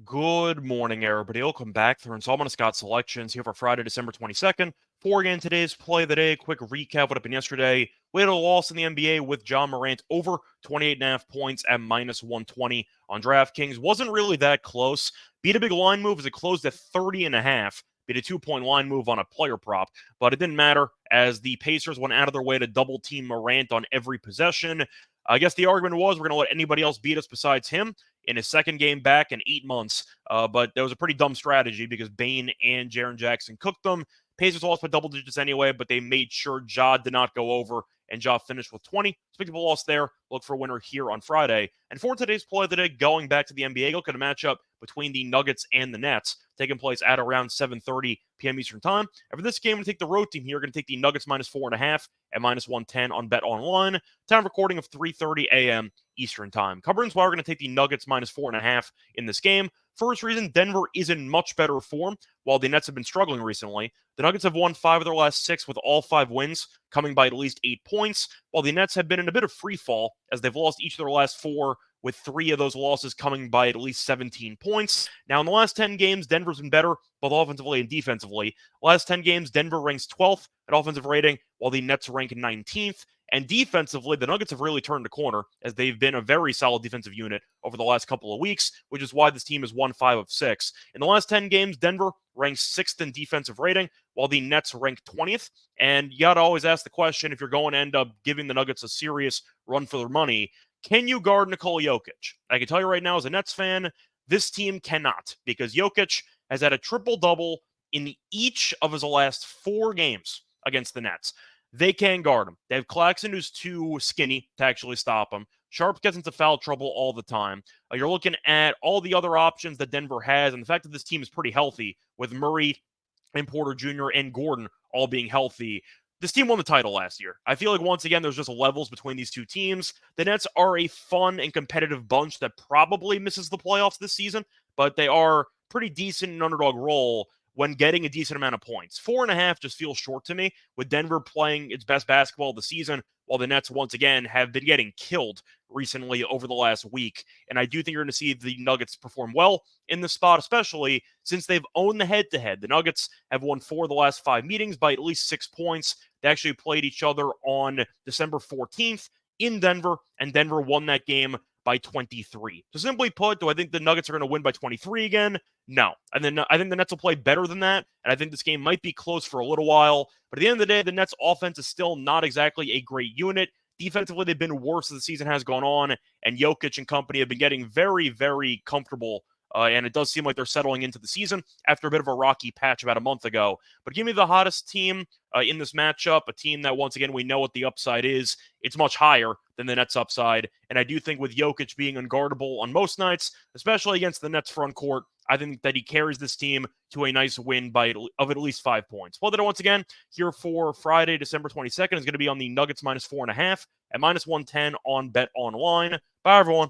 Good morning, everybody. Welcome back through installment of Scott Selections here for Friday, December 22nd. For again today's play of the day, quick recap what happened yesterday. We had a loss in the NBA with John Morant over 28.5 points at minus 120 on DraftKings. Wasn't really that close. Beat a big line move as it closed at 30.5. Beat a 2-point line move on a player prop, but it didn't matter as the Pacers went out of their way to double team Morant on every possession. I guess the argument was we're going to let anybody else beat us besides him in his second game back in 8 months. But that was a pretty dumb strategy because Bane and Jaren Jackson cooked them. Pacers lost by double digits anyway, but they made sure Ja did not go over, and Ja finished with 20. Speaking of a loss there, look for a winner here on Friday. And for today's play of the day, going back to the NBA, look at a matchup between the Nuggets and the Nets, taking place at around 7:30 p.m. Eastern Time. And for this game, I'm going to take the road team here. We're going to take the Nuggets minus 4.5 at minus 110 on Bet Online. Time recording of 3:30 a.m. Eastern Time. Covering why we're going to take the Nuggets minus 4.5 in this game. First reason, Denver is in much better form while the Nets have been struggling recently. The Nuggets have won 5 of their last 6 with all 5 wins coming by at least 8 points, while the Nets have been in a bit of free fall as they've lost each of their last 4 with 3 of those losses coming by at least 17 points. Now, in the last 10 games, Denver's been better both offensively and defensively. Last 10 games, Denver ranks 12th at offensive rating while the Nets rank 19th. And defensively, the Nuggets have really turned the corner as they've been a very solid defensive unit over the last couple of weeks, which is why this team has won 5 of 6. In the last 10 games, Denver ranks 6th in defensive rating, while the Nets rank 20th. And you got to always ask the question, if you're going to end up giving the Nuggets a serious run for their money, can you guard Nikola Jokic? I can tell you right now, as a Nets fan, this team cannot, because Jokic has had a triple-double in each of his last 4 games against the Nets. They can guard him. They have Claxton, who's too skinny to actually stop him. Sharp gets into foul trouble all the time. You're looking at all the other options that Denver has, and the fact that this team is pretty healthy with Murray and Porter Jr. and Gordon all being healthy. This team won the title last year. I feel like, once again, there's just levels between these two teams. The Nets are a fun and competitive bunch that probably misses the playoffs this season, but they are pretty decent in underdog role when getting a decent amount of points. 4.5 just feels short to me, with Denver playing its best basketball of the season, while the Nets, once again, have been getting killed recently over the last week. And I do think you're going to see the Nuggets perform well in this spot, especially since they've owned the head-to-head. The Nuggets have won 4 of the last 5 meetings by at least 6 points. They actually played each other on December 14th in Denver, and Denver won that game by 23. So simply put, do I think the Nuggets are going to win by 23 again? No. And then I think the Nets will play better than that, and I think this game might be close for a little while. But at the end of the day, the Nets offense is still not exactly a great unit. Defensively, they've been worse as the season has gone on, and Jokic and company have been getting very, very comfortable. And it does seem like they're settling into the season after a bit of a rocky patch about a month ago. But give me the hottest team in this matchup, a team that, once again, we know what the upside is. It's much higher than the Nets' upside. And I do think with Jokic being unguardable on most nights, especially against the Nets front court, I think that he carries this team to a nice win of at least 5 points. Well, then, once again, here for Friday, December 22nd, is going to be on the Nuggets minus 4.5 at minus 110 on Bet Online. Bye, everyone.